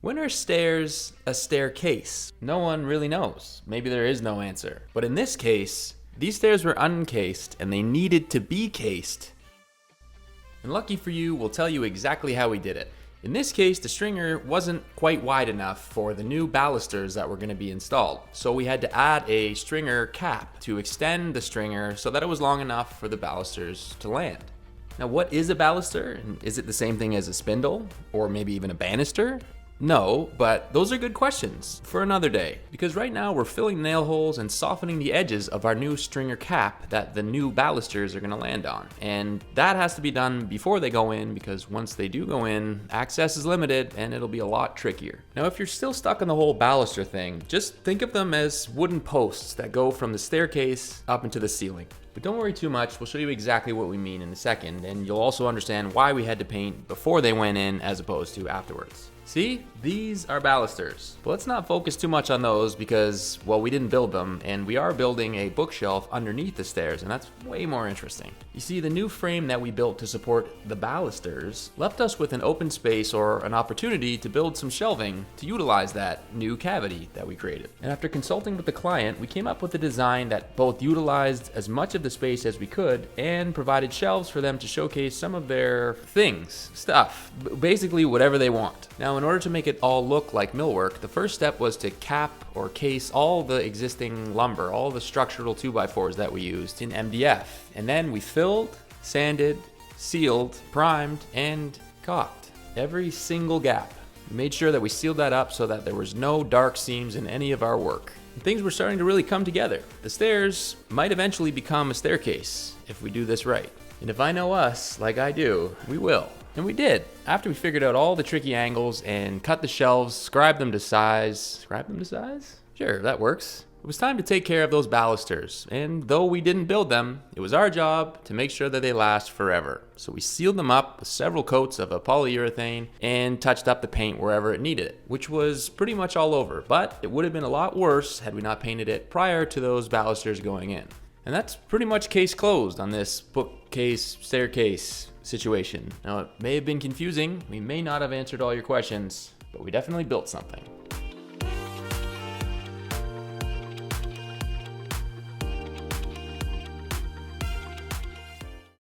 When are stairs a staircase? No one really knows. Maybe there is no answer. But in this case, these stairs were uncased and they needed to be cased. And lucky for you, we'll tell you exactly how we did it. In this case, the stringer wasn't quite wide enough for the new balusters that were going to be installed. So we had to add a stringer cap to extend the stringer so that it was long enough for the balusters to land. Now, what is a baluster? Is it the same thing as a spindle? Or maybe even a banister? No, but those are good questions for another day. Because right now we're filling nail holes and softening the edges of our new stringer cap that the new balusters are going to land on. And that has to be done before they go in, because once they do go in, access is limited and it'll be a lot trickier. Now, if you're still stuck on the whole baluster thing, just think of them as wooden posts that go from the staircase up into the ceiling. But don't worry too much, we'll show you exactly what we mean in a second, and you'll also understand why we had to paint before they went in as opposed to afterwards. See, these are balusters. But let's not focus too much on those because, well, we didn't build them, and we are building a bookshelf underneath the stairs, and that's way more interesting. You see, the new frame that we built to support the balusters left us with an open space or an opportunity to build some shelving to utilize that new cavity that we created. And after consulting with the client, we came up with a design that both utilized as much of the space as we could and provided shelves for them to showcase some of their things, stuff, basically whatever they want. Now, in order to make it all look like millwork, the first step was to cap or case all the existing lumber, all the structural 2x4s that we used in MDF. And then we filled, sanded, sealed, primed, and caulked every single gap. We made sure that we sealed that up so that there was no dark seams in any of our work. And things were starting to really come together. The stairs might eventually become a staircase if we do this right. And if I know us, like I do, we will. And we did. After we figured out all the tricky angles and cut the shelves, scribed them to size. Scribe them to size? Sure, that works. It was time to take care of those balusters. And though we didn't build them, it was our job to make sure that they last forever. So we sealed them up with several coats of a polyurethane and touched up the paint wherever it needed it, which was pretty much all over. But it would have been a lot worse had we not painted it prior to those balusters going in. And that's pretty much case closed on this bookcase staircase situation. Now, it may have been confusing, we may not have answered all your questions, but we definitely built something.